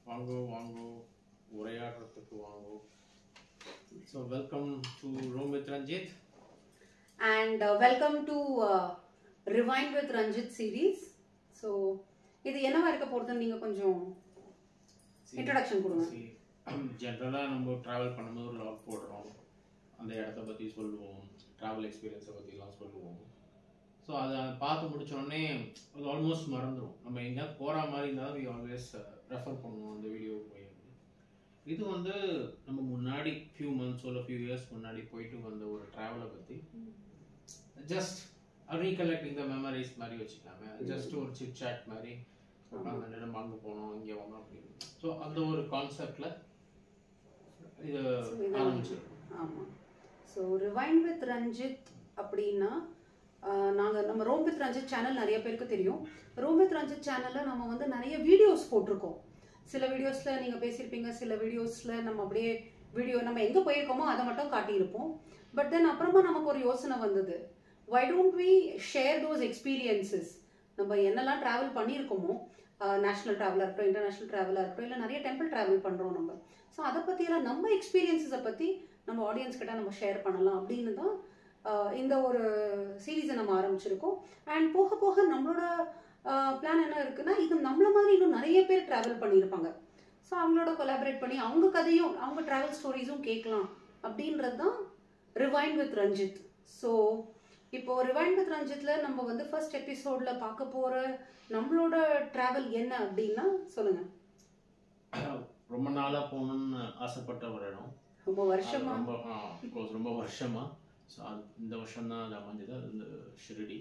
வாங்கோ வாங்கோ உரையாடுறதுக்கு வாங்கோ. So welcome to Roam with Ranjit and welcome to Rewind with Ranjit series. So இது என்னவா இருக்க போறதுன்னு நீங்க கொஞ்சம் இன்ட்ரோடக்ஷன் கொடுங்க. ஜெனரலா நம்ம டிராவல் பண்ணும்போது ஒரு லாக் போடுறோம், அந்த இடத்த பத்தி சொல்லுவோம், டிராவல் எக்ஸ்பீரியன்ஸை பற்றிலாம் சொல்லுவோம். ஸோ அதை பார்த்து முடிச்சோடனே அது ஆல்மோஸ்ட் மறந்துடும். நம்ம எங்கேயாவது போகிற மாதிரி இருந்தால் வி ஆல்வேஸ் ரெஃபர் பண்ணுவோம் அந்த வீடியோ போய். இது வந்து நம்ம முன்னாடி ஃபியூ மந்த்ஸ் இல்லை ஃபியூ இயர்ஸ் முன்னாடி போயிட்டு வந்த ஒரு ட்ராவலை பற்றி ஜஸ்ட் ரீகலெக்டிங் த மெமரிஸ் மாதிரி வச்சுக்காம ஜஸ்ட் ஒரு சிட் சாட் மாதிரி உட்காந்து நம்ம அங்கே போனோம் இங்கே வந்தோம் அப்படின்னு. ஸோ அந்த ஒரு கான்செப்டில் இது ஆரம்பிச்சிருக்கோம். ஆமாம். ஸோ ரிவைண்ட் வித் ரஞ்சித் அப்படின்னா நாங்கள் நம்ம ரோம் வித் ரஞ்சித் சேனல் நிறைய பேருக்கு தெரியும். ரோம் வித் ரஞ்சித் சேனலில் நம்ம வந்து நிறைய வீடியோஸ் போட்டிருக்கோம். சில வீடியோஸில் நீங்கள் பேசியிருப்பீங்க, சில வீடியோஸில் நம்ம அப்படியே நம்ம எங்கே போயிருக்கோமோ அதை மட்டும் காட்டியிருப்போம். பட் தென் அப்புறமா நமக்கு ஒரு யோசனை வந்தது, why don't we share those experiences. நம்ம என்னெல்லாம் ட்ராவல் பண்ணியிருக்கோமோ, நேஷனல் ட்ராவலாக இருக்கட்டும், இன்டர்நேஷ்னல் ட்ராவலாக இருக்கட்டும், இல்லை நிறைய டெம்பிள் ட்ராவல் பண்ணுறோம் நம்ம. ஸோ அதை பற்றியெல்லாம் நம்ம எக்ஸ்பீரியன்ஸஸை பற்றி நம்ம ஆடியன்ஸ் கிட்ட நம்ம ஷேர் பண்ணலாம் அப்படின்னு தான் இந்த ஒரு சீரீஸை நம்ம ஆரம்பிச்சிருக்கோம். அண்ட் போக போக நம்மளோட பிளான் என்ன இருக்குன்னா, இது நம்மள மாதிரி இன்னும் நிறைய பேர் ட்ராவல் பண்ணியிருப்பாங்க. ஸோ அவங்களோட கொலாபரேட் பண்ணி அவங்க கதையும் அவங்க ட்ராவல் ஸ்டோரிஸும் கேட்கலாம் அப்படின்றது தான் ரிவைண்ட் வித் ரஞ்சித். ஸோ இப்போ ரிவைண்ட் வித் ரஞ்சித்ல நம்ம வந்து ஃபர்ஸ்ட் எபிசோட்ல பார்க்க போற நம்மளோட ட்ராவல் என்ன அப்படின்னா சொல்லுங்க. ரொம்ப நாளாக போகணும்னு ஆசைப்பட்ட ஒரு இடம், ரொம்ப வருஷமா, ரொம்ப வருஷமா. ஸோ இந்த வருஷம் தான் அது அமைஞ்சது. அது வந்து ஷிரடி.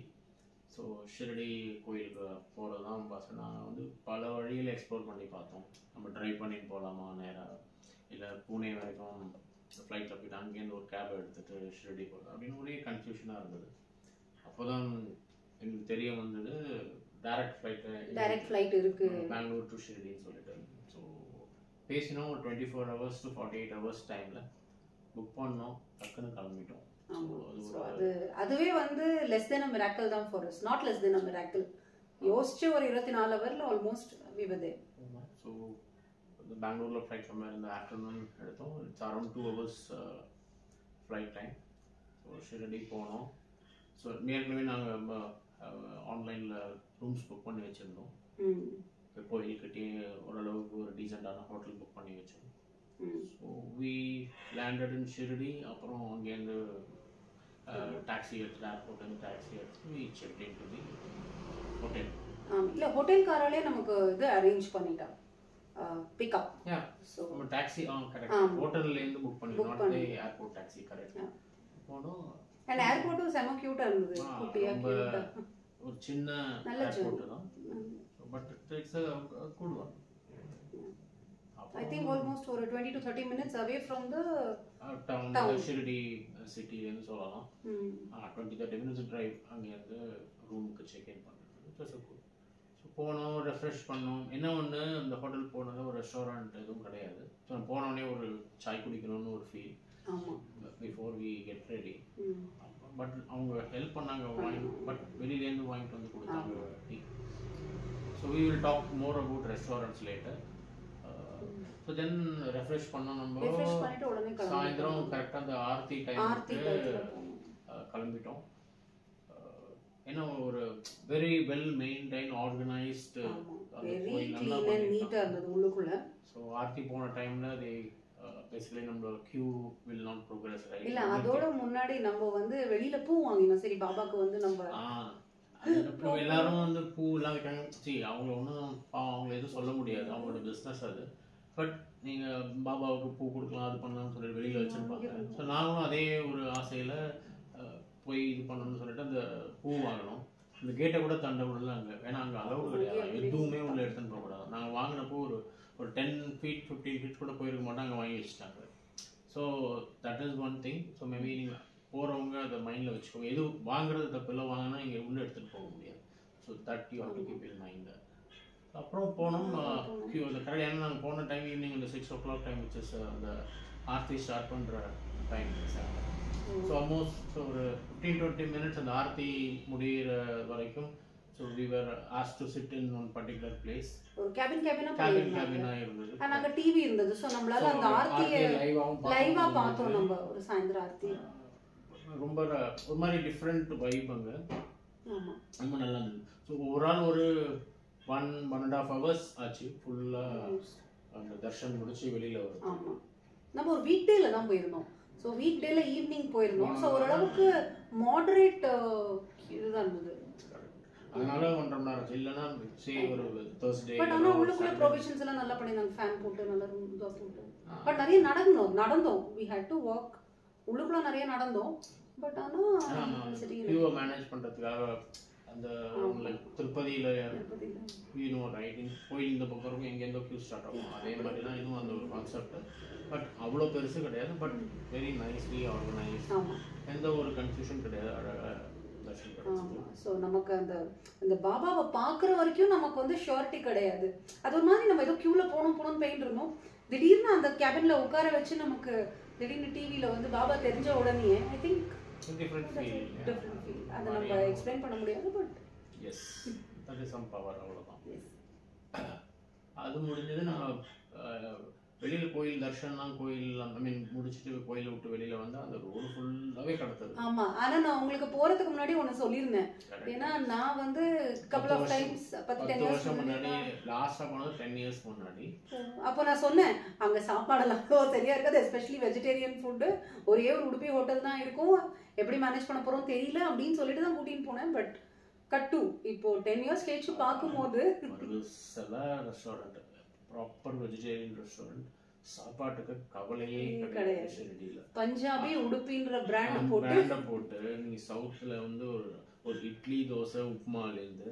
ஸோ ஷிரடி கோயிலுக்கு போகிறது தான் பஸ். நாங்கள் வந்து பல வழியில் எக்ஸ்ப்ளோர் பண்ணி பார்த்தோம். நம்ம ட்ரைவ் பண்ணிட்டு போகலாமா நேராக, இல்லை பூனே வரைக்கும் ஃப்ளைட்டில் போய்ட்டு அங்கேருந்து ஒரு கேப் எடுத்துகிட்டு ஷிரடி போகிறது அப்படின்னு ஒரே கன்ஃபியூஷனாக இருந்தது. அப்போ தான் எங்களுக்கு தெரிய வந்தது டைரக்ட் ஃப்ளைட் இருக்குது பெங்களூர் டு ஷிரடின்னு சொல்லிட்டு. ஸோ பேசினோம், ஒரு 24 hours to 48 hours டைமில் புக் பண்ணோம், டக்குன்னு கிளம்பிட்டோம். அதுவே வந்து லெஸ் தென் அ மிராக்கிள் தான் for us, not less than a miracle. யோசிச்சு ஒரு 24 ஹவர்ல almost we were there. So பெங்களூர்ல ஃப்ளைட் சம்மர் இந்த ஆஃப்டர்நூன் எடுத்தோம். It's around 2 hours flight time. So Shirdi போனோம். ஸோ ஏற்கனவே நாங்கள் ஆன்லைனில் ரூம்ஸ் புக் பண்ணி வச்சுருந்தோம். கோயில்கிட்டே ஓரளவுக்கு ஒரு டீசெண்டான ஹோட்டல் புக் பண்ணி வச்சோம். So we landed in Shirdi. அப்புறம் அங்கேருந்து டாக்ஸி எடுத்து ஏர்போர்ட்லேருந்து டாக்ஸி எடுத்து we checked in to the hotel. இல்லை, ஹோட்டல்காராலே நமக்கு இது அரேஞ்ச் பண்ணிட்டா பிக்அப். ஸோ நம்ம டாக்ஸி கரெக்ட் ஹோட்டல்லேருந்து புக் பண்ணிட்டோம், ஏர்போர்ட் டாக்ஸி கரெக்ட் போனோம். அண்ட் ஏர்போர்ட்டும் செம க்யூட்டாக இருந்தது, குட்டியாக க்யூட்டாக. ஒரு சின்ன ஏர்போர்ட் தான், but it's a good one. I think almost for 20 to 30 minutes away from the town. Shirdi city ன்னு சொல்லலாம். 20-30 minutes drive அங்கேருந்து ரூமுக்கு செக் இன் பண்ணுறது. ஸோ போனோம், ரெஃப்ரெஷ் பண்ணோம். என்ன ஒன்று, அந்த ஹோட்டல் போனது ஒரு ரெஸ்டாரண்ட் எதுவும் கிடையாது. ஸோ போனோடனே ஒரு சாய் குடிக்கணும்னு ஒரு feel before we get ready. But அவங்க ஹெல்ப் பண்ணாங்க, பட் வெளியிலேருந்து வாங்கிட்டு வந்து கொடுத்தாங்க tea. So we will talk more about restaurants later. So then refresh பண்ணோம். நம்ம சாயந்தரம் கரெக்டாக அந்த ஆர்த்தி டைமுக்கு கிளம்பிட்டோம். ஏன்னா ஒரு வெரி வெல் மெயின்டைன் ஆர்கனைஸ்டு நீட்டாக இருந்தது உள்ளுக்குள்ள. ஸோ ஆர்த்தி போன டைமில் அது பேசிக்கலி நம்ம queue will not progress right. இல்லை, அதோட முன்னாடி நம்ம வந்து வெளியில் பூ வாங்கினோம். சரி, பாபாக்கு வந்து நம்ம எல்லாரும் வந்து பூ எல்லாம் வைக்காங்க. சரி, அவங்க ஒன்றும் அவங்கள எதுவும் சொல்ல முடியாது, அவங்களோட பிஸ்னஸ் அது. பட் நீங்கள் பாபாவுக்கு பூ கொடுக்கலாம், அது பண்ணலாம்னு சொல்லிட்டு வெளியில் வச்சுருப்பாங்க. ஸோ நாங்களும் அதே ஒரு ஆசையில் போய் இது பண்ணணும்னு சொல்லிட்டு அந்த பூ வாங்கினோம். இந்த கேட்டை கூட தண்ட விடல அங்கே, ஏன்னா அங்கே அளவு கிடையாது, எதுவுமே உள்ள எடுத்துன்னு போகக்கூடாது. நாங்கள் வாங்கினப்போ ஒரு 10 feet 15 feet கூட போயிருக்க மாட்டோம், அங்கே வாங்கி வச்சுட்டாங்க. So that is one thing. So maybe நீங்கள் போகிறவங்க அதை மைண்டில் வச்சுக்கோங்க. எது வாங்குறது தப்பில்லை, வாங்கினா இங்கே உள்ளே எடுத்துகிட்டு போக முடியாது. So that you have to keep in mind. அப்புறம் போனோம் கியூ அந்த கரெக்டாக. ஏன்னா நாங்கள் போன டைம் ஈவினிங் அந்த 6 o'clock டைம் விச் அந்த ஆர்த்தி ஸ்டார்ட் பண்ணுற டைம். ஸோ ஆல்மோஸ்ட் ஒரு 15-20 minutes அந்த ஆர்த்தி முடிகிற வரைக்கும் So we were asked to sit in one particular place. ஒரு கேபினா இருந்தது. நாங்க டிவி இருந்தது. சோ நம்மளால அந்த ஆர்த்தியை லைவா பார்த்தோம். நம்ம ஒரு சாயந்திர ஆர்த்தி ரொம்ப ஒரு மாதிரி டிஃபரெண்ட் வைப் அங்க. ஆமா ரொம்ப நல்லா இருந்தது. ஸோ ஒரு ஆள் ஒரு 1.5 hours ஆச்சு ஃபுல்லா அந்த தர்ஷன் முடிச்சு வெளியில வரும். ஆமா நம்ம ஒரு வீக் டேல தான் போயிருந்தோம். ஸோ வீக் டேல ஈவினிங் போயிருந்தோம். ஸோ ஓரளவுக்கு மாடரேட் இதுதான் இருந்தது. அதனால 1.5 மணி நேரம் இல்லைன்னா ஒரு Thursday. பட் ஆனால் உள்ளுக்குள்ள ப்ரொவிஷன்ஸ் எல்லாம் நல்லா பண்ணியிருந்தாங்க. ஃபேன் போட்டு நல்லா இதாக போட்டு. பட் நிறைய நடந்தோம். We had to walk. உள்ளுக்குள்ள நிறைய நடந்தோம். பட் ஆனால் சரி கியூவை மேனேஜ் பண்ணுறதுக்காக அந்த திருப்பதியில் ரைட்டிங் கோயில் இந்த பக்கம் இருக்கும், எங்கேருந்தோ கியூ ஸ்டார்ட் ஆகும். அதே மாதிரி தான் இன்னும் அந்த ஒரு கான்செப்ட். பட் அவ்வளோ பெருசு கிடையாது. But very nicely organise. எந்த ஒரு கன்ஃபியூஷன் கிடையாது. அழகாக தர்ஷன் கிடைச்சது. ஸோ நமக்கு அந்த பாபாவை பார்க்குற வரைக்கும் நமக்கு வந்து ஷூரிட்டி கிடையாது. அது ஒரு மாதிரி நம்ம ஏதோ க்யூவில் போகணும்னு போயிட்டு இருந்தோம். திடீர்னு அந்த கேபினில் உட்கார வச்சு நமக்கு திடீர்னு டிவியில் வந்து பாபா தெரிஞ்ச உடனே ஐ திங்க் different feel. அதை நம்ம எக்ஸ்பிளைன் பண்ண முடியாது. But yes that is some power. அவ்வளோதான். அது முடிஞ்சது. நான் வெளியில் கோயில் தர்ஷன்லாம் கோயில் ஐ மீன் முடிச்சுட்டு கோயிலை விட்டு வெளியில் வந்தால் அந்த ரோடு ஃபுல்லாகவே கிடத்தது. ஆமாம். ஆனால் நான் உங்களுக்கு போகிறதுக்கு முன்னாடி ஒன்று சொல்லியிருந்தேன். ஏன்னா நான் வந்து கப்பல் ஆஃப் டைம்ஸ் 10 வருஷம் முன்னாடி லாஸ்ட்டாக போனது 10 years முன்னாடி. அப்போ நான் சொன்னேன் அங்கே சாப்பாடெல்லாம் சரியாக இருக்காது. Especially vegetarian food. ஒரே ஒரு உடுப்பி ஹோட்டல் தான் இருக்கும். எப்படி மேனேஜ் பண்ண போகிறோம் தெரியல அப்படின்னு சொல்லிட்டு தான் கூட்டின்னு போனேன். பட் கட்டு இப்போ 10 years கழிச்சு பார்க்கும்போது சில ரெஸ்டாரண்ட் ப்ராப்பர் வெஜிடேரியன் ரெஸ்டாரண்ட் சாப்பாட்டுக்கு கவலையே கிடையாது. பஞ்சாபி உடுப்பின்ற பிராண்ட் போட்டு நீ சவுத்தில் வந்து ஒரு இட்லி தோசை உப்புமாலேருந்து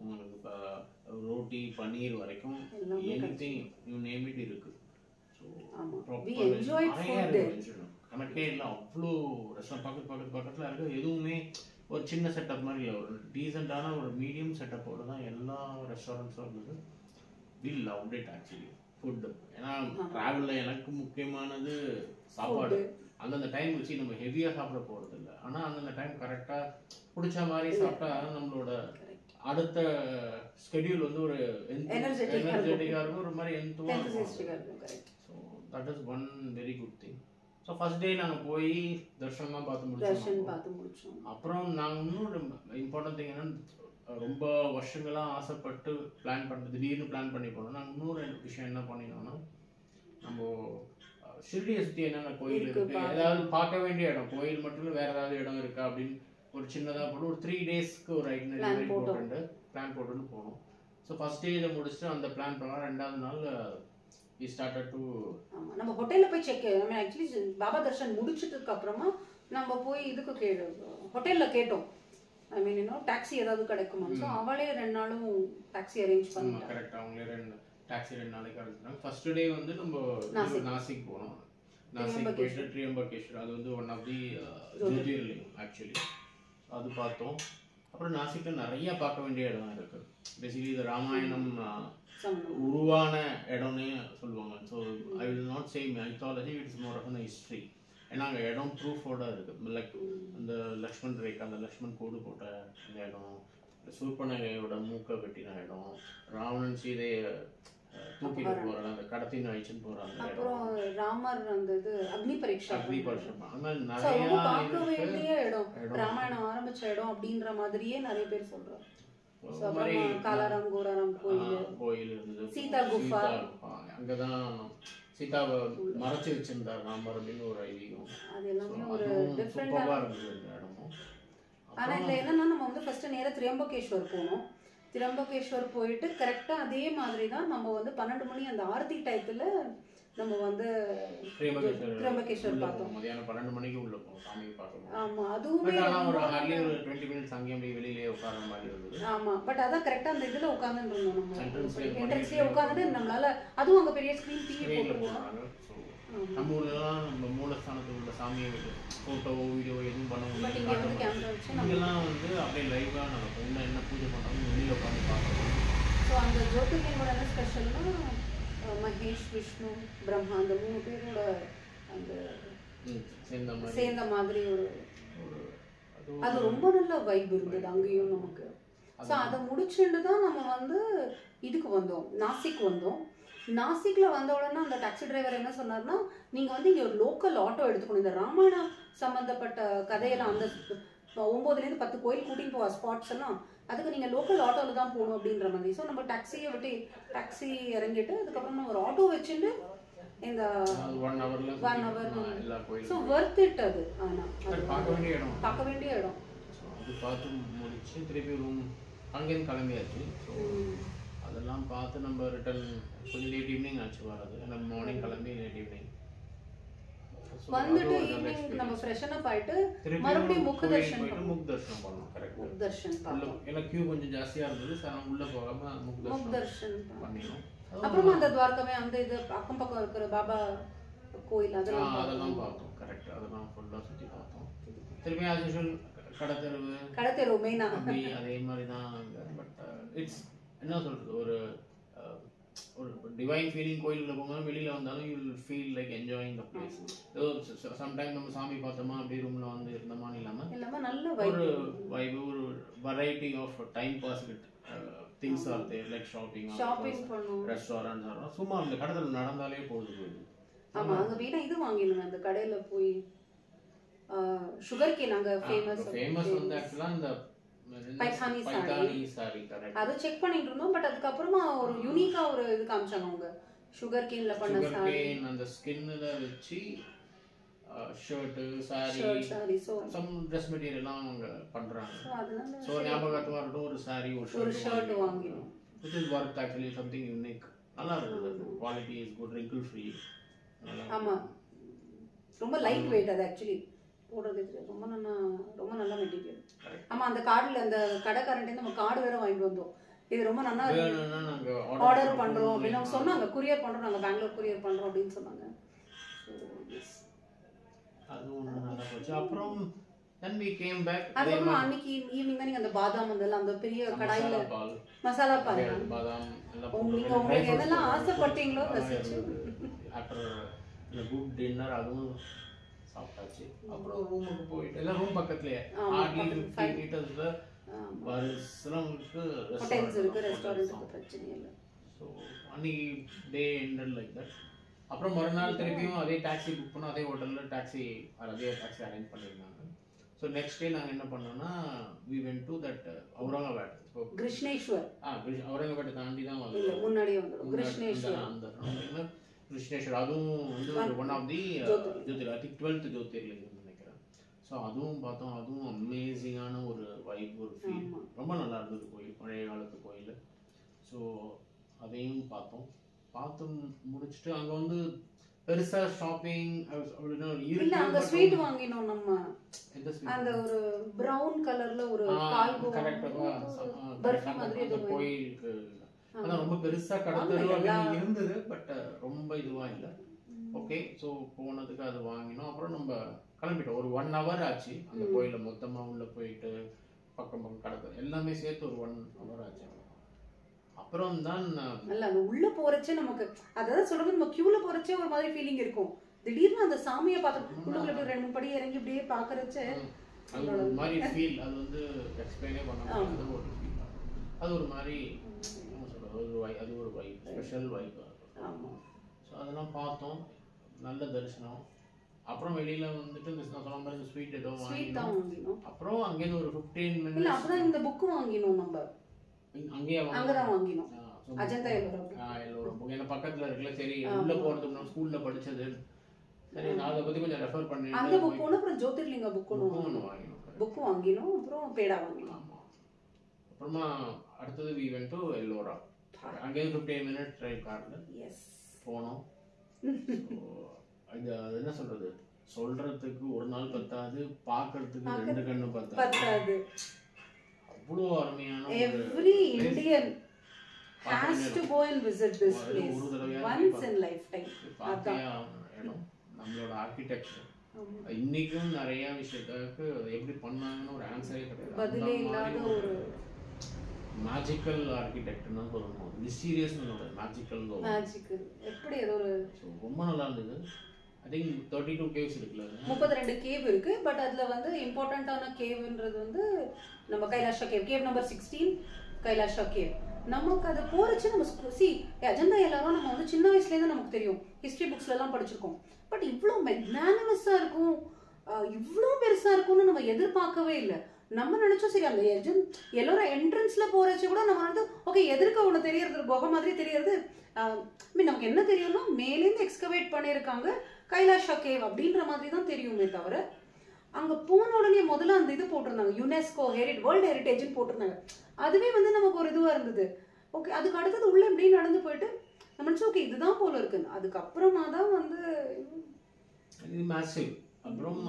உங்களுக்கு ரோட்டி பன்னீர் வரைக்கும் எனிதிங் யூ நேம் இட் இருக்கு. கணக்கே இல்லை. அவ்வளோ ரெஸ்டாரண்ட் பக்கத்தில் இருக்கு. எதுவுமே ஒரு சின்ன செட்டப் மாதிரி இல்லை. ஒரு டீசெண்டான ஒரு மீடியம் செட்டப்போடு தான் எல்லா ரெஸ்டாரண்ட்ஸும் இருந்தது. We loved it actually food. ஏன்னா ட்ராவலில் எனக்கு முக்கியமானது சாப்பாடு. அந்தந்த டைம் வச்சு நம்ம ஹெவியாக சாப்பிட போகிறது இல்லை. ஆனால் அந்தந்த டைம் கரெக்டாக பிடிச்ச மாதிரி சாப்பிட்டா நம்மளோட அடுத்த ஸ்கெடியூல் வந்து ஒரு எனர்ஜெட்டிக்காக இருக்கும். ஒரு மாதிரி எந்தவாக. So that is one very good thing. So first day நாங்கள் போய் தர்ஷன்லாம் பார்த்து முடிச்சோம். அப்புறம் நாங்கள் இன்னொரு இம்பார்ட்டன்ட் திங் என்னன்னா ரொம்ப வருஷங்களாக ஆசைப்பட்டு பிளான் பண்ணுறது திடீர்னு பிளான் பண்ணி போனோம். நாங்கள் இன்னொரு விஷயம் என்ன பண்ணினோம்னா நம்ம ஷிர்டியை சுற்றி என்னென்ன கோயில் இருக்குது, ஏதாவது பார்க்க வேண்டிய இடம் கோயில் மட்டும் இல்லை வேறு ஏதாவது இடம் இருக்கா அப்படின்னு ஒரு சின்னதாக போட்டு ஒரு 3 daysக்கு ஒரு ஐட்னரி பிளான் போட்டுன்னு போனோம். ஸோ ஃபர்ஸ்ட் டே இதை முடிச்சுட்டு அந்த பிளான் பண்ணலாம். 2வது நாள் we started to நம்ம ஹோட்டல்ல போய் செக் ஆக்சுவலி பாபா தர்ஷன் முடிச்சிட்டதுக்கு அப்புறமா நம்ம போய் இதுக்கு ஹோட்டல்ல கேட்டோம். ஐ மீன் டாக்ஸி ஏதாவது கிடைக்குமா. ஸோ அவளே 2 நாளும் டாக்ஸி அரேஞ்ச் பண்ணிட்டாங்க. கரெக்டாக அவங்களே டாக்ஸி 2 நாளைக்கு அரேஞ்ச். ஃபர்ஸ்ட் டே வந்து நம்ம நாசிக் போனோம். நாசிக் போயிட்டு த்ரியம்பகேஸ்வர் அது வந்து one of the jyotirlingam actually அது பார்த்தோம். அப்புறம் நாசிக்கில் நிறைய பார்க்க வேண்டிய இடம் இருக்குது. பேசிக்கலி இது ராமாயணம் உருவான இடம்னே சொல்லுவாங்க. So I will not say mythology, it's more of history. ஏன்னா அங்கே இடம் ப்ரூஃபோட இருக்குது. லைக் அந்த லக்ஷ்மண் ரேகா அந்த லக்ஷ்மண் கோடு போட்ட அந்த இடம், சூர்பனகையோட மூக்கை வெட்டின இடம், ராவணன் சீதையை தூக்கிட்டு போகிறாங்க அந்த கடத்தின்னு அழிச்சுன்னு போகிறாங்க. அப்புறம் ராமர் அந்த இது அக்னி பரீட்சை அந்த மாதிரி நிறைய பார்க்க வேண்டிய இடம், ராமாயணம் ஆரம்பிச்ச இடம் அப்படின்ற மாதிரியே நிறைய பேர் சொல்றாங்க. காலாராம் கோராராம் கோயில் இருந்தது. சீதா குஃபா அங்கதான் சீதாவை மறைச்சு வச்சிருந்தார் ராமர் அப்படின்னு ஒரு ஐதீகம். அது எல்லாமே ஒரு டிஃபரெண்டா இருந்தது இந்த இடமும். ஆனா இதுல என்னன்னா நம்ம வந்து ஃபர்ஸ்ட் நேரா திரியம்பகேஸ்வர் போனோம். திரியம்பகேஸ்வர் போயிட்டு கரெக்டா அதே மாதிரி தான் நம்ம வந்து 12 மணி அந்த ஆரத்தி டயத்துல நம்ம வந்து திரியம்பகேஸ்வர் பார்த்தோம். மதியானம் 12 மணிக்கு உள்ள போனோம் சாமியை பார்த்தோம். ஆமா அதுவுமே ஒரு ஹார்ட்லி ஒரு 20 minutes அங்கேயே வெளியிலேயே உட்கார்ற மாதிரி இருந்தது. ஆமா பட் அதான் கரெக்டா அந்த இதுல உட்கார்ந்துட்டு இருந்தோம். நம்ம என்ட்ரன்ஸ்லயே உட்கார்ந்துட்டு நம்மளால அதுவும் அங்க பெரிய ஸ்கிரீன் டிவி போட்டுருக்காங்க. நம்ம ஊர்லாம் நம்ம மூலஸ்தானத்தில் உள்ள சாமியை ஃபோட்டோ வீடியோ எதுவும் பண்ண முடியாது. இங்கெல்லாம் வந்து அப்படியே லைவாக நம்ம என்ன பூஜை பண்ணுறோம் வெளியில் உட்காந்து பார்க்குறோம். ஸோ அந்த ஜோதிர்லிங்கோட என்ன ஸ்பெஷல்னா மகேஷ், விஷ்ணு, பிரம்மா அந்த 3 பேரோட அந்த சேர்ந்த மாதிரி ஒரு அது ரொம்ப நல்ல வைப் இருந்தது அங்கேயும் நமக்கு. ஸோ அதை முடிச்சுட்டு தான் நம்ம வந்து இதுக்கு வந்தோம், நாசிக் வந்தோம். நாசிக்கில் வந்த உடனே அந்த டாக்ஸி டிரைவர் என்ன சொன்னார்னா, நீங்கள் வந்து இங்கே ஒரு லோக்கல் ஆட்டோ எடுத்துக்கணும். இந்த ராமாயண சம்மந்தப்பட்ட கதையெல்லாம் அந்த 9லேருந்து 10 கோயில் கூட்டின்னு போவா ஸ்பாட்ஸ் எல்லாம், அதுக்கு நீங்கள் லோக்கல் ஆட்டோவில் தான் போகணும் அப்படின்ற மாதிரி. ஸோ நம்ம டாக்ஸியை விட்டு டாக்ஸி இறங்கிட்டு அதுக்கப்புறம் நம்ம ஒரு ஆட்டோ வச்சுட்டு இந்த 1 hour ஸோ ஒர்த் இட். அது ஆனால் பார்க்க வேண்டிய இடம். அது பார்த்து முடிச்சு திருப்பி ரூம் அங்கேருந்து கிளம்பியாச்சு. ஸோ அதெல்லாம் பார்த்து நம்ம ரிட்டர்ன் கொஞ்சம் லேட் ஈவினிங் ஆச்சு வர்றது. நம்ம மார்னிங் கிளம்பி லேட் ஈவினிங் வந்துட்டு ஈவினிங் நம்ம ஃப்ரெஷன் அப் ஆயிட்டு மறுபடியும் முக் தர்ஷன் பண்ணோம். கரெக்ட், முக் தர்ஷன் பார்த்தோம். ஏன்னா கியூ கொஞ்சம் ஜாஸ்தியா இருந்தது, சோ நம்ம உள்ள போகாம முக் தர்ஷன் பண்ணினோம். அப்புறமா அந்த துவாரகமே அந்த இது அக்கம் பக்கம் இருக்கிற பாபா கோயில் அதெல்லாம் பார்த்தோம். கரெக்ட், அதெல்லாம் ஃபுல்லா சுத்தி பார்த்தோம். திருப்பி as usual கடத்தெரு மெயினா அதே மாதிரி தான். பட் இட்ஸ் என்ன சொல்றது, ஒரு டிவைன் ஃபீலிங். கோயிலுக்குள்ள போகும்போது வெளியில வந்தாலும் you will feel like enjoying the place. Sometime நம்ம சாமி பார்த்தோமா அப்படியே ரூம்ல வந்து இருந்தோமான்னு இல்லாம நல்ல ஒரு வைப், ஒரு variety of time pass things are there, like shopping பண்ணுவோம், ரெஸ்டாரண்ட்ஸ் ஆர் சும்மா அந்த கடத்துல நடந்தாலே போகுது. ஆமா, அங்க வீணா இது வாங்கினோம் அந்த கடையில போய் சுகர் கேன். அங்க ஃபேமஸ் வந்து ஆக்சுவலா இந்த பைத்தானி சாரி கரெக்ட், அது செக் பண்ணிட்டு இருந்தோம். பட் அதுக்கு அப்புறமா ஒரு யூனிக்கா ஒரு இது காமிச்சாங்க அவங்க சுகர் கேன்ல பண்ண சாரி, அந்த ஸ்கின்ல வெச்சி shirt sari some dress material எல்லாம் அவங்க பண்றாங்க. சோ ஞாபகார்த்தமா இருக்கட்டும் ஒரு சாரி ஒரு ஷர்ட் வாங்கினோம். which is worth actually something unique. நல்லா இருக்குது, quality is good, wrinkle free. ஆமா, ரொம்ப லைட் வெயிட். அது ஆக்சுவலி போடுறது ரொம்ப நல்ல மெட்டீரியல். ஆமா, அந்த கார்டுல அந்த கடைக்காரன்ட்ட நம்ம கார்டு வேற வாங்கிட்டு வந்தோம். இது ரொம்ப நல்லா ஆர்டர் பண்றோம் அப்படின்னு அவங்க சொன்னாங்க. குரியர் பண்றோம், நாங்க பெங்களூர் குரியர் பண்றோம் அப்படின்னு சொன்னாங்க. அது ஒண்ணு நல்லா போச்சு. அப்புறம் then we came back. அதுக்கப்புறம் அன்னைக்கு ஈவினிங் தான் நீங்க அந்த பாதாம் அந்த பெரிய கடாயில மசாலா பால் பாதாம் எல்லாம் உங்களுக்கு என்னெல்லாம் ஆசைப்பட்டீங்களோ ஆஃப்டர் the good dinner அதுவும் சாப்பிட்டாச்சு. அப்புறம் ரூமுக்கு போயிட்டு எல்லாம் ரூம் பக்கத்துலயே ஹார்ட்லி 50 மீட்டர்ஸ்ல வரிசைக்கு ரெஸ்டாரண்ட் பிரச்சனை இல்லை. ஸோ அன்னைக்கு டே எண்டட் லைக் தட். அப்புறம் மறுநாள் திருப்பியும் அதே டாக்ஸி புக் பண்ணோம், அதே ஹோட்டலில் அதே டாக்ஸி அரேஞ்ச் பண்ணியிருந்தாங்க. ஸோ நெக்ஸ்ட் டே நாங்கள் என்ன பண்ணோம்னா we went to that Aurangabad. So Krishneshwar அவுரங்காபாத்தை தாண்டி தான் முன்னாடியே வந்துடும் கிருஷ்ணேஸ்வர். அந்த கிருஷ்ணேஸ்வர் அதுவும் வந்து one of the Jyotirlingam, I think 12th Jyotirlingam நினைக்கிறேன். ஸோ அதுவும் பார்த்தோம். அதுவும் அமேசிங்கான ஒரு வைப், ஒரு ஃபீல், ரொம்ப நல்லா இருந்தது கோயில், பழைய காலத்து கோயில். ஸோ அதையும் பார்த்து முடிச்சுட்டு அங்கே வந்து பெருசா ஷாப்பிங் இல்ல. அங்க ஸ்வீட் வாங்கினோம் நம்ம, அந்த ஒரு பிரவுன் கலர்ல ஒரு கால்கோ பர்ஃபி மாதிரி ஏதோ கோயிலுக்கு. அதான் ரொம்ப பெருசா கடத்தல் இருந்தது, பட் ரொம்ப இதுவா இல்லை. ஓகே, ஸோ போனதுக்கு அது வாங்கினோம். அப்புறம் நம்ம கிளம்பிட்டோம். ஒரு 1 hour ஆச்சு அந்த கோயில மொத்தமா உள்ள போயிட்டு பக்கம் கடத்தல் எல்லாமே சேர்த்து ஒரு 1 hour ஆச்சு. அப்புறம் தான் இல்ல அங்க உள்ள போறச்சே நமக்கு அதாவது சொல்றது, நம்ம கியூல போறச்சே ஒரு மாதிரி ஃபீலிங் இருக்கும். திடீர்னு அந்த சாமியை பார்த்து உள்ளுக்குள்ள போய் 2-3 படி இறங்கி இப்படியே பாக்குறச்சே அது ஒரு மாதிரி ஃபீல். அது வந்து எக்ஸ்பிளைனே பண்ண முடியாது. ஒரு ஃபீல், அது ஒரு மாதிரி என்ன சொல்றது, அது ஒரு வைப், ஸ்பெஷல் வைப். ஆமா. ஸோ அதெல்லாம் பார்த்தோம், நல்ல தரிசனம். அப்புறம் வெளியில வந்துட்டு இந்த சொன்ன மாதிரி ஸ்வீட் ஏதோ வாங்கினோம். அப்புறம் அங்கேருந்து ஒரு 15 minutes இல்ல அப்புறம் இந்த புக் வாங்கினோம். நம்ம அங்கதான் வாங்கினோம், அஜந்தா எல்லோரும் புக். என்ன பக்கத்துல இருக்குல்ல, சரி உள்ள போறதுக்கு நம்ம ஸ்கூல்ல படிச்சது, சரி நான் அதை பத்தி கொஞ்சம் ரெஃபர் பண்ணி அந்த புக் ஒன்று, அப்புறம் ஜோதிர்லிங்க புக் ஒன்று வாங்கினோம். புக் வாங்கினோம், அப்புறம் பேடா வாங்கினோம். அப்புறமா அடுத்தது we went to எல்லோரா. அங்கேயும் 15 minutes டிரைவ் கார்ல போனோம். இது என்ன சொல்றது, சொல்றதுக்கு ஒரு நாள் பத்தாது, பார்க்கறதுக்கு 2 கண்ணு பத்தாது. அவ்வளோ அருமையான every Indian has to go and visit this place once in lifetime. இடம் நம்மளோட ஆர்கிடெக்சர் இன்னைக்கும் நிறைய விஷயத்துக்கு எப்படி பண்ணாங்கன்னு ஒரு ஆன்சரே கிடையாது. பதிலே இல்லாத ஒரு மேஜிக்கல் ஆர்கிடெக்ட்னு சொல்லணும், மிஸ்டீரியஸ் மேஜிக்கல் எப்படி ஏதோ ஒரு ரொம்ப நல்லா இருந்தது. ஐ திங்க் 32 கேவ்ஸ் இருக்குல்ல, 32 கேவ் இருக்கு. பட் அதுல வந்து இம்பார்ட்டன்டான கேவ்ன்றது வந்து நம்ம Kailasha cave number 16 Kailasha cave. நமக்கு அதை போறச்சு நம்ம அஜந்தா எல்லாரும் நம்ம வந்து சின்ன வயசுலேருந்து நமக்கு தெரியும், ஹிஸ்ட்ரி புக்ஸ்ல எல்லாம் படிச்சிருக்கோம். பட் இவ்வளோ மெக்னானிமஸா இருக்கும், இவ்வளோ பெருசா இருக்கும்னு நம்ம எதிர்பார்க்கவே இல்லை. நம்ம நினைச்சோம் சரி அந்த எல்லாரும் என்ட்ரன்ஸ்ல போறச்சு கூட நம்ம வந்து ஓகே எதிர்க்க ஒன்று தெரியறது குகை மாதிரி தெரியறது. நமக்கு என்ன தெரியும்னா மேலேருந்து எக்ஸ்கவேட் பண்ணியிருக்காங்க கைலாஷா கேவ் அப்படின்ற மாதிரி தான் தெரியுமே தவிர, அங்க போன உடனே முதல்ல அந்த இது போட்டிருந்தாங்க யுனெஸ்கோ வேர்ல்டு ஹெரிட்டேஜ்னு போட்டிருந்தாங்க. அதுவே வந்து நமக்கு ஒரு இதுவா இருந்தது. ஓகே அதுக்கு அடுத்தது உள்ள இப்படி நடந்து போயிட்டு நம்ம ஓகே இதுதான் போல இருக்குன்னு. அதுக்கப்புறமா தான் வந்து இது மேசிவ். அப்புறம்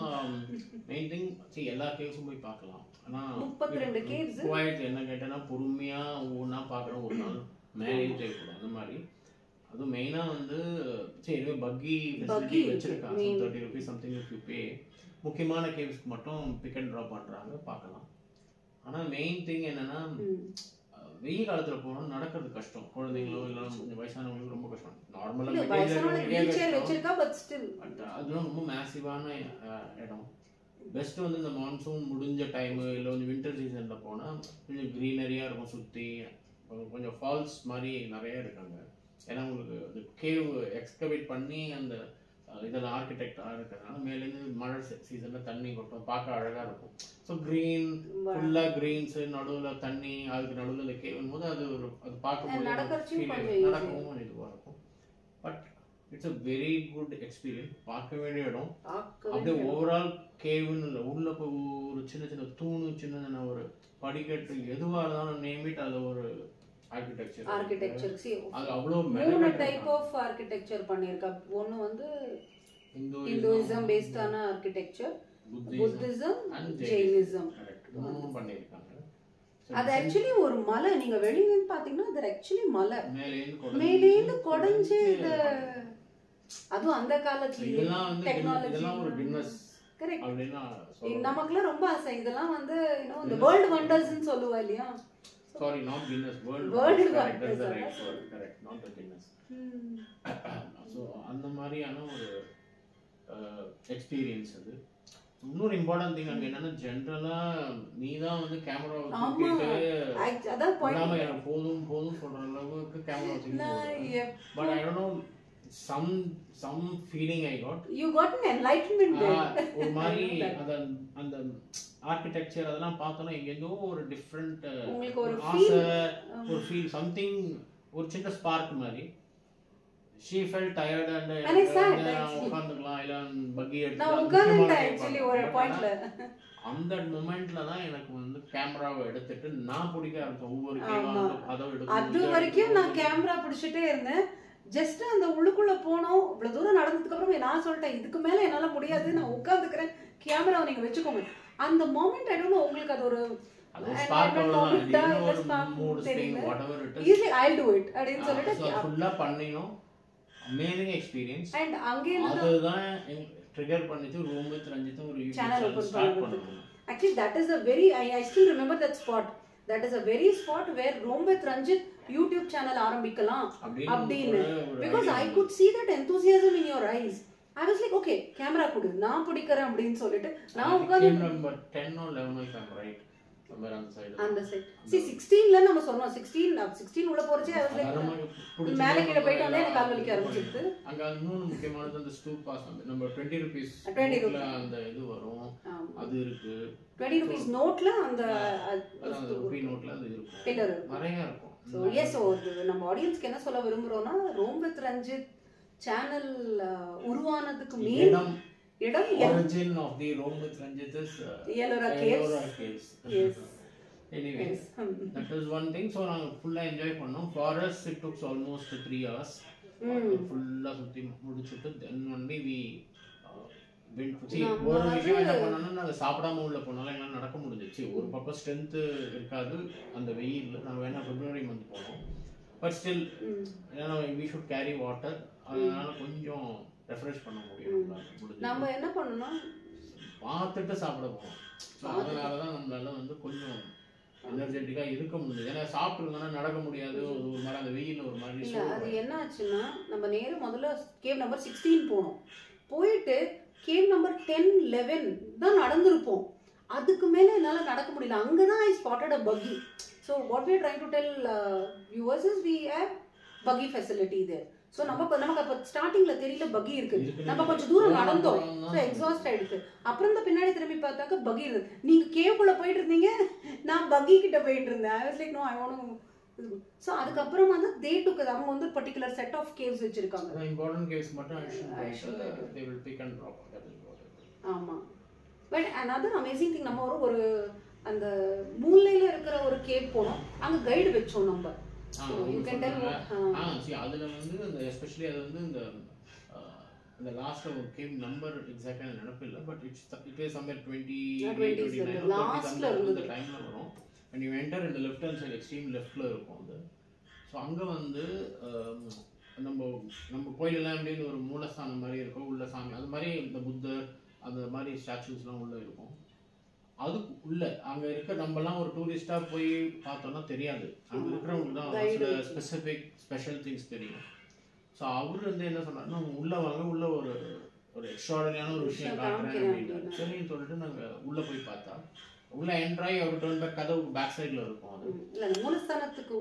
மெயின் திங் எல்லா கேவ்ஸும் போய் பார்க்கலாம். ஆனால் 32 கேவ்ஸ் குவைட் என்ன கேட்டேன்னா பொறுமையாக ஒவ்வொன்றா பார்க்குறோம், ஒரு நாள் மேலேயும் தேவைப்படும் அந்த மாதிரி. அதுவும் மெயினாக வந்து சரி பக்கி ஃபெசிலிட்டி வச்சுருக்காங்க, 30 rupees something if you pay. முக்கியமான கேவ்ஸ்க்கு மட்டும் பிக் அண்ட் ட்ராப் பண்ணுறாங்க, பார்க்கலாம். ஆனால் மெயின் திங் என்னென்னா வெயில் காலத்தில் போனால் நடக்கிறது கஷ்டம், குழந்தைங்களோ இல்லை கொஞ்சம் வயசானவங்களுக்கு ரொம்ப கஷ்டம். நார்மலாக அதெல்லாம் ரொம்ப மேசிவான இடம். பெஸ்ட்டு வந்து இந்த மான்சூன் முடிஞ்ச டைமு இல்லை கொஞ்சம் வின்டர் சீசனில் போனால் கொஞ்சம் க்ரீனரியாக இருக்கும், சுற்றி கொஞ்சம் ஃபால்ஸ் மாதிரி நிறைய இருக்காங்க. ஏன்னா உங்களுக்கு அந்த கேவ் எக்ஸ்கவேட் பண்ணி அந்த இதெல்லாம் ஆர்கிடெக்டாக இருக்கிறதுனால மேலேருந்து மழை சீசனில் தண்ணி கொட்டும், பார்க்க அழகாக இருக்கும். ஸோ க்ரீன் ஃபுல்லாக க்ரீன்ஸு, நடுவில் தண்ணி, அதுக்கு நடுவில் இந்த கேவ் போது அது ஒரு அது பார்க்கும்போது நடக்கவும் இதுவாக இருக்கும். But it's a very good experience, பார்க்க வேண்டிய இடம். அப்படியே ஓவரால் கேவுன்னு இல்லை, உள்ள ஒரு சின்ன சின்ன தூணு, சின்ன சின்ன ஒரு படிக்கட்டு, எதுவாக இருந்தாலும் நேமிட் அது ஒரு ஆர்கிடெக்சர் அது அவ்வளோ மூணு டைப் ஆஃப் ஆர்கிடெக்சர் பண்ணியிருக்கா. ஒன்று வந்து ஹிந்துயிசம் பேஸ்டான ஆர்கிடெக்சர், புத்திசம் அண்ட் ஜெயினிசம் பண்ணியிருக்காங்க. அது ஆக்சுவலி ஒரு மலை, நீங்க வெளியில பாத்தீங்கன்னா அது ஆக்சுவலி மலை மேலேந்து கொடைஞ்சு அதுவும் அந்த காலத்துல டெக்னாலஜி நமக்குலாம் ரொம்ப ஆசை. இதெல்லாம் வந்து இந்த வேர்ல்ட் வண்டர்ஸ்னு சொல்லுவா இல்லையா? Sorry, not Guinness, world wonders. That's the right word, correct, not the Guinness. So அந்த மாதிரியான ஒரு எக்ஸ்பீரியன்ஸ் அது. இன்னொரு இம்பார்ட்டன்ட் திங் அங்கே என்னன்னா ஜென்ரலா நீ தான் வந்து கேமரா தூக்கிட்டு நாம எனக்கு போதும் போதும் சொல்ற அளவுக்கு கேமரா தூக்கி. But I don't know some feeling I got. You got an enlightenment there. ஒரு மாதிரி அந்த ஆர்கிடெக்சர் அதெல்லாம் பார்த்தோன்னா எங்கேருந்தோ ஒரு டிஃப்ரெண்ட் ஆசை, ஒரு ஃபீல், சம்திங், ஒரு சின்ன ஸ்பார்க் மாதிரி. She felt tired and உட்காந்துக்கலாம் இல்லை பக்கி எடுத்து அந்த மொமெண்ட்ல தான் எனக்கு வந்து கேமராவை எடுத்துட்டு நான் பிடிக்க ஆரம்பிச்சேன். ஒவ்வொரு அதை எடுத்து அது வரைக்கும் நான் கேமரா பிடிச்சிட்டே இருந்தேன். ஜஸ்ட் அந்த உள்ளுக்குள்ள போனோம், இவ்வளவு தூரம் நடந்ததுக்கு அப்புறம் நான் சொல்லிட்டேன் இதுக்கு மேல என்னால முடியாது, நான் உட்காந்துக்கிறேன், கேமராவை நீங்க வச்சுக்கோங்க. அந்த மொமெண்ட் ஐ டோன்ட் நோ, உங்களுக்கு அது ஒரு அமேசிங் எக்ஸ்பீரியன்ஸ். அண்ட் அங்கே அதுதான் ட்ரிகர் பண்ணிட்டு ரூம் வித் ரஞ்சித்தும் ஒரு சேனல் ஸ்டார்ட் பண்ணோம். Actually that is a very I still remember that spot. That is a very spot where Roam with Ranjit YouTube channel ஆரம்பிக்கலாம் அப்படின்னு. Because I could see that enthusiasm in your eyes. I was like okay camera கொடு நான் பிடிக்கிறேன் அப்படின்னு சொல்லிட்டு நான் உட்கார்ந்து number 10 or 11 if I'm right somewhere on the side. அந்த சைடு see 16 ல நம்ம சொன்னோம் 16 உள்ள போறச்சே I was like மேல கீழ போயிட்டு வந்து எனக்கு கால் வலிக்க ஆரம்பிச்சிருச்சு. அங்க இன்னொரு முக்கியமானது அந்த ஸ்டூப் பாஸ் வந்து நம்ம 20 rupees அந்த இது வரும், அது இருக்கு. 20 rupees நோட்ல அந்த ரூபி நோட்ல அது இருக்கும், பில்லர் நிறைய இருக்கும். So yes, நம்ம ஆடியன்ஸ்க்கு என்ன சொல்ல விரும்புறோம்னா ரோம் வித் ரஞ்சித் சேனல் உருவானதுக்கு மெயின் இடம் origin of the Roam with Ranjit is Ellora Caves. Yes. Anyway, that is one thing. So நாங்க ஃபுல்லா என்ஜாய் பண்ணோம். For us it took almost 3 hours. ஃபுல்லா சுத்தி முடிச்சிட்டு then only we went to see. ஒரு விஷயம் என்ன பண்ணனும்னா நாங்க சாப்பிடாம உள்ள போனால என்னால நடக்க முடிஞ்சிச்சு. ஒரு பக்கம் ஸ்ட்ரெngth இருக்காது அந்த வெயில்ல. நாங்க வேணா February month போனோம். But still we should carry water. அதனால கொஞ்சம் ரெஃப்ரெஷ் பண்ண முடியும். நம்ம என்ன பண்ணனும் பார்த்துட்டு சாப்பிட போறோம். அதனால தான் நம்மளால வந்து கொஞ்சம் எனர்ஜெட்டிக்கா இருக்க முடியுது. ஏன்னா சாப்பிட்டுருந்தா நடக்க முடியாது, ஒரு மாதிரி அந்த வெயில்ல ஒரு மாதிரி. இல்ல அது என்ன ஆச்சுன்னா நம்ம நேரா முதல்ல கேவ் நம்பர் 16 போனோம். போயிட்டு கேவ் நம்பர் 10, 11 தான் நடந்திருப்போம். அதுக்கு மேலே என்னால் நடக்க முடியல. அங்கே தான் ஐ spotted a buggy. So what we are trying to tell viewers is we have buggy facility there. So நமக்கு அப்போ ஸ்டார்டிங்கில் தெரியல பக்கி இருக்குது. நம்ம கொஞ்சம் தூரம் நடந்தோம். ஸோ எக்ஸாஸ்ட் ஆகிடுது. அப்புறம் தான் பின்னாடி திரும்பி பார்த்தாக்க பக்கி இருக்குது. நீங்கள் கேவுக்குள்ளே போயிட்டு இருந்தீங்க, நான் பக்கி கிட்ட போயிட்டு இருந்தேன். I was like no I want. So அதுக்கப்புறமா தான் தே டுக் அவங்க வந்து பர்டிகுலர் செட் ஆஃப் கேவ்ஸ் வச்சிருக்காங்க. இம்பார்ட்டன்ட் கேவ்ஸ் மட்டும் they will pick and drop. ஆமாம். பட் another amazing thing, நம்ம ஒரு அந்த மூலையில் இருக்கிற ஒரு கேவ் போனோம். அங்கே கைடு வச்சோம் நம்ம. அதுல வந்து இந்த எஸ்பெஷலி அது வந்து இந்த லாஸ்ட்ல ஒரு கேவ் நம்பர் எக்ஸாக்ட்டா நினைப்பு இல்லை. பட் இட் இஸ் சம்வேர் 20 லாஸ்ட்ல அந்த டைம்ல வரும். when you enter in the left hand side extreme leftல இருக்கும் அது. ஸோ அங்கே வந்து நம்ம கோயிலெல்லாம் எப்படி ஒரு மூலஸ்தானம் மாதிரி இருக்கும், உள்ள சாமி அது மாதிரி இந்த புத்தர் அந்த மாதிரி ஸ்டாச்சுஸ்லாம் உள்ள இருக்கும். அதுக்கு உள்ள அங்கே இருக்க நம்மலாம் ஒரு டூரிஸ்டாக போய் பார்த்தோன்னா தெரியாது. அங்கே இருக்கிறவங்களுக்கு தான் சில ஸ்பெஷல் திங்ஸ் தெரியும். ஸோ அவர் வந்து என்ன சொன்னார்னா, உள்ளே வாங்க, உள்ள ஒரு எக்ஸ்ட்ராடரியான ஒரு விஷயம் காட்டுறேன் அப்படின்ட்டு சரின்னு சொல்லிட்டு நாங்கள் உள்ளே போய் பார்த்தா, உள்ள என்ட்ராய் அவர் டர்ன் பேக் கதவு பேக் சைடில் இருக்கும். அது இல்லை மூலஸ்தானத்துக்கு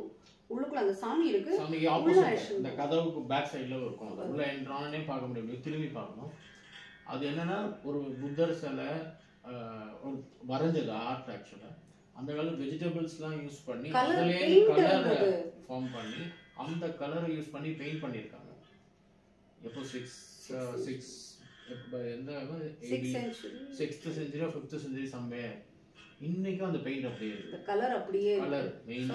உள்ளுக்குள்ள அந்த சாமி இருக்கு, சாமிக்கு ஆப்போசிட் இந்த கதவுக்கு பேக் சைடில் இருக்கும். அது உள்ள என்ட்ரானே பார்க்க முடியும், திரும்பி பார்க்கணும். அது என்னன்னா ஒரு புத்தர் சிலை வரைஞ்சது ஆர்ட். ஆக்சுவலாக அந்த காலத்து வெஜிடபிள்ஸ்லாம் யூஸ் பண்ணி அதிலே கலர் ஃபார்ம் பண்ணி அந்த கலரை யூஸ் பண்ணி பெயிண்ட் பண்ணியிருக்காங்க. எப்போ 6th century or 5th century somewhere. இன்னைக்கும் அந்த பெயிண்ட் அப்படியே இருக்கு, கலர் அப்படியே கலர்.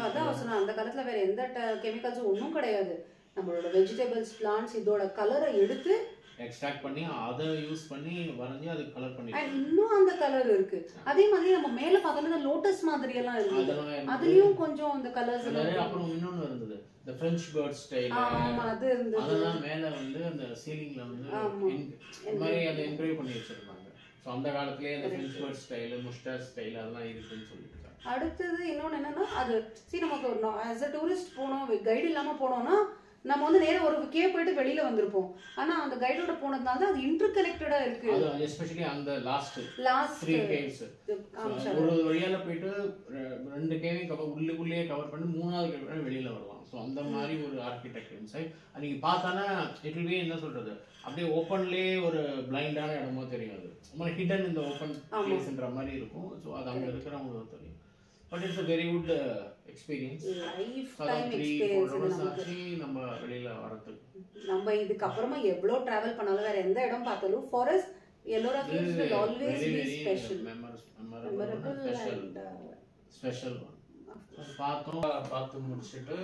அதான் சொன்னா அந்த காலத்துல வேற எந்த கெமிக்கல்ஸும் ஒன்றும் கிடையாது. நம்மளோட வெஜிடபிள்ஸ் பிளான்ட்ஸ் இதோட கலரை எடுத்து எக்ஸ்ட்ராக்ட் பண்ணி அதை யூஸ் பண்ணி வரைஞ்சி அது கலர் பண்ணி இன்னும் அந்த கலர் இருக்கு. அதே மாதிரி நம்ம மேல பார்த்தோம்னா லோட்டஸ் மாதிரி எல்லாம் இருக்கு, அதுலயும் கொஞ்சம் அந்த கலர்ஸ். அப்புறம் இன்னொன்னு இருந்தது, இந்த பிரெஞ்ச் பேர்ட் ஸ்டைல். ஆமா அது இருந்தது. அதெல்லாம் மேல வந்து அந்த சீலிங்ல வந்து இந்த மாதிரி அதை என்கிரேவ் பண்ணி வச்சிருந்தாங்க. ஸோ அந்த காலத்துலேயே அந்த French beard style, mustache style அதெல்லாம் இருக்குன்னு சொல்லிட்டு. அடுத்தது இன்னொன்று என்னன்னா, அது சரி நமக்கு ஆஸ் அ டூரிஸ்ட் போனோம், கைடு இல்லாமல் போனோம்னா நம்ம வந்து நேரம் ஒரு கேவ் போயிட்டு வெளியில வந்திருப்போம். ஆனா அந்த கைடோட போனதுனால தான் அது இன்டர்கனெக்டடா இருக்கு. அது எஸ்பெஷலி அந்த லாஸ்ட் 3 கேவ்ஸ் ஒரு வழியால போயிட்டு 2 கேவையும் உள்ளுக்குள்ளேயே கவர் பண்ணி 3வது கேவ் வெளியில வரலாம். ஸோ அந்த மாதிரி ஒரு ஆர்கிடெக்ட் இன்சைட் நீங்க பார்த்தானா இட் வில் பி என்ன சொல்றது, அப்படியே ஓப்பன்லேயே ஒரு பிளைண்டான இடமா தெரியாது, ஹிடன் இந்த ஓப்பன் பிளேஸ்ன்ற மாதிரி இருக்கும். ஸோ அது அங்கே இருக்கிறவங்களுக்கு தெரியும். But it's a very good experience. Life time experience நம்ம வெளியில வரதுக்கு. நம்ம இதுக்கு அப்புறமா எவ்வளோ டிராவல் பண்ணாலும் வேற எந்த இடம் பார்த்தாலும் for us Ellora Caves will always be special, memorable special one. பார்த்து முடிச்சிட்டு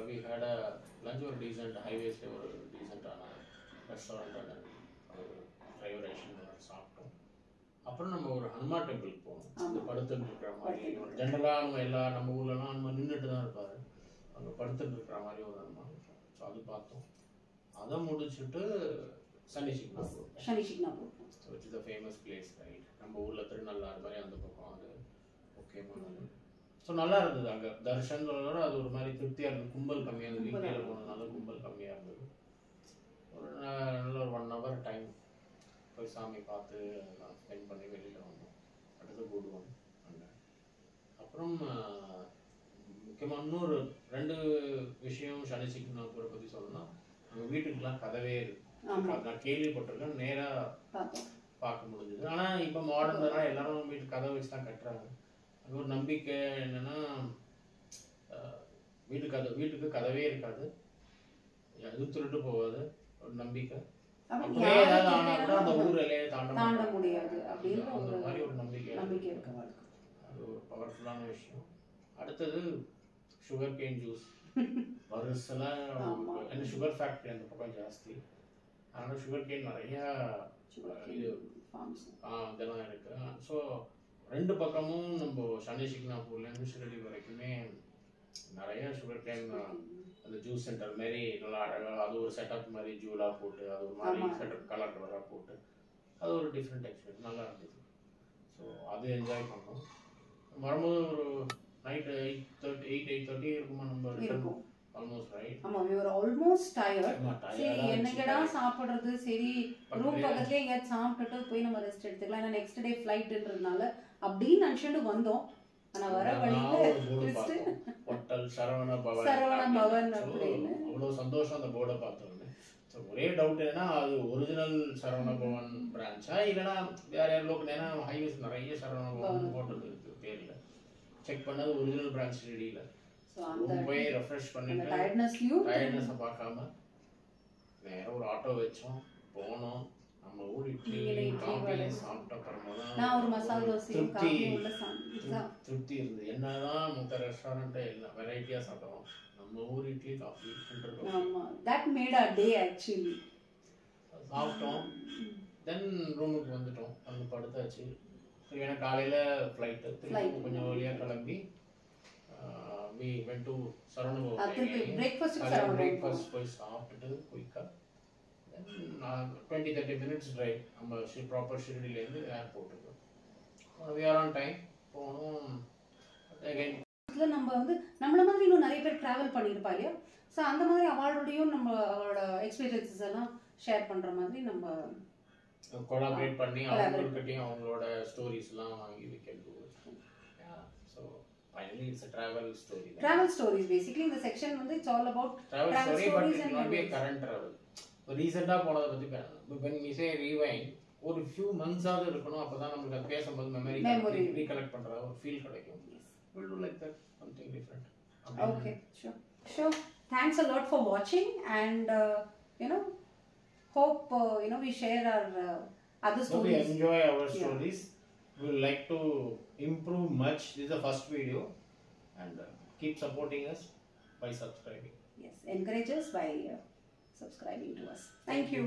we had a lunch, ஒரு டீசன்ட் ஹைவேஸ்ல ஒரு டீசன்ட்டான ரெஸ்டாரண்ட் ஃப்ரைவ் சாப்பிட்டோம். அப்புறம் நம்ம ஒரு ஹனுமான் டெம்பிள் போனோம். அந்த படுத்துட்டு இருக்கிற மாதிரி ஜென்ரலாக நம்ம ஊர்லலாம் நம்ம நின்றுட்டு தான் இருப்பாரு, அங்கே படுத்துட்டு இருக்கிற மாதிரி ஒரு ஹனுமான். ஸோ அது பார்த்தோம். அதை முடிச்சுட்டு சனி சிக்னாப்பூர் which is a famous place, right? நம்ம ஊரில் திருநள்ளாறு மாதிரி அந்த பக்கம் அது முக்கியமானது. ஸோ நல்லா இருந்தது. அங்கே தர்ஷன்களோட அது ஒரு மாதிரி திருப்தியாக இருந்தது. கும்பல் கம்மியாக இருந்தது, வீட்டில் போனதுனால கும்பல் கம்மியாக இருந்தது. ஒரு நல்ல ஒரு 1 hour டைம் போய் சாமி பார்த்து அதெல்லாம் ஸ்பெண்ட் பண்ணி வெளியில் வந்தோம். அடுத்து கூடுவோம் அங்கே. அப்புறம் முக்கியமாக இன்னொரு 2 விஷயம் சனி சிக்னாப்பூரை பற்றி சொல்லணும்னா, அங்கே வீட்டுக்கெலாம் கதவே இருக்கு. நான் கேள்விப்பட்டிருக்கேன், நேராக பார்க்க முடிஞ்சது. ஆனால் இப்போ மாடர்னால எல்லாரும் வீட்டு கதவை வச்சு தான் கட்டுறாங்க. அது ஒரு நம்பிக்கை என்னன்னா, வீட்டுக்கு கதவே இருக்காது, எதுவும் திருட்டு போகாது, ஒரு நம்பிக்கை. அப்படியே ஏதாவது ஆனா கூட அந்த ஊர் எல்லையை தாண்ட முடியாது அப்படின்ற அந்த மாதிரி ஒரு நம்பிக்கை இருக்கு. அது ஒரு பவர்ஃபுல்லான விஷயம். அடுத்தது சுகர் கேன் ஜூஸ் வருஷெல்லாம். ஏன்னா சுகர் ஃபேக்ட்ரி அந்த பக்கம் ஜாஸ்தி, அதனால சுகர் கேன் நிறையா இதெல்லாம் இருக்கு. ஸோ 2 பக்கமும் நம்ம சனி சிக்னாப்பூர்லேருந்து ஷிரடி வரைக்குமே நிறைய சுகர் கேன் அந்த ஜூஸ் சென்டர் மாரி நல்லா அழகாக அது ஒரு செட்டப் மாதிரி ஜூலாக போட்டு அது ஒரு மாதிரி செட்டப் கலர் கலராக போட்டு அது ஒரு டிஃப்ரெண்ட் எக்ஸ்பீரியன்ஸ் நல்லா இருந்தது. ஸோ அது என்ஜாய் பண்ணோம். வரும்போது ஒரு நைட்டு 8:30 இருக்குமா நம்ம almost right. ஆமா we were almost tired. ஆமா, சரி tired-ஆ என்னங்கடா இருந்துச்சு. சாப்பிடுறது, சரி ரூம் பக்கத்துலயே பக்கத்துலயே எங்கேயாவது சாப்பிட்டுட்டு போய் நம்ம ரெஸ்ட் எடுத்துக்கலாம், ஏன்னா நெக்ஸ்ட் டே ஃப்ளைட்ன்றதுனால அப்படின்னு நினச்சிட்டு வந்தோம். ஆனா வர வழியில twist. ஹோட்டல் சரவண பவன் அப்படின்னு அவ்வளோ சந்தோஷம் அந்த போர்டை பார்த்தோன்னே. ஸோ ஒரே டவுட் என்னன்னா அது ஒரிஜினல் சரவண பவன் பிரான்ச்சா இல்லைன்னா வேற யார் லோக்கல், ஏன்னா ஹைவேஸ் நிறைய சரவண பவன் ஹோட்டல் இருக்கு பேர்ல. செக் பண்ணது ஒரிஜினல் பிரான்ச் ரெடியில. ஸோ அந்த போய் ரெஃப்ரெஷ் பண்ணிட்டு டயர்ட்னஸை பார்க்காம நேரம் ஒரு ஆட்டோ வச்சோம், போனோம். நம்ம ஊர் இட்லி காஃபி சாப்பிட்ட அப்புறமா நான் ஒரு மசாலா தோசை காஃபி உள்ள திருப்தி இருந்தது. என்னதான் மற்ற ரெஸ்டாரண்ட் எல்லாம் வெரைட்டியா சாப்பிடுவோம், நம்ம ஊர் idli coffee that made our day actually. சாப்பிட்டோம். தென் ரூமுக்கு வந்துட்டோம், வந்து படுத்தாச்சு. ஏன்னா காலையில ஃப்ளைட்டு கொஞ்சம் வழியாக கிளம்பி we went to Saravana Bhavan. Breakfast போய் சாப்பிட்டுட்டு குயிக்காக 20-30 minutes drive நம்ம ப்ராப்பர் ஷெட்யூல்லேருந்து ஏர்போர்ட்டுக்கு. we are on time போகணும். அகைன் இதில் நம்ம வந்து நம்மள மாதிரி இன்னும் நிறைய பேர் ட்ராவல் பண்ணியிருப்பா இல்லையா, ஸோ அந்த மாதிரி அவளோடையும் நம்ம அவளோட எக்ஸ்பீரியன்ஸஸ் எல்லாம் ஷேர் பண்ணுற மாதிரி நம்ம கொலாபரேட் பண்ணி அவங்ககிட்டயும் அவங்களோட ஸ்டோரிஸ்லாம் வாங்கி வைக்கிறது. So finally it's a travel story. Travel stories basically இந்த செக்ஷன் வந்து it's all about travel story but it not be a current travel. ரீசெண்டாக போனதை பற்றி when we say rewind ஒரு few months ஆவது இருக்கணும், அப்பதான் நமக்கு அது பேசும்போது மெமரி ரீகலெக்ட் பண்ற ஒரு ஃபீல் கிடைக்கும். We'll do like that, something different. Okay, sure. Thanks a lot for watching and hope we share our other stories. We enjoy our stories. We would like to improve much. This is the first video and keep supporting us by subscribing. Yes, encourage us by subscribing to us. Thank you.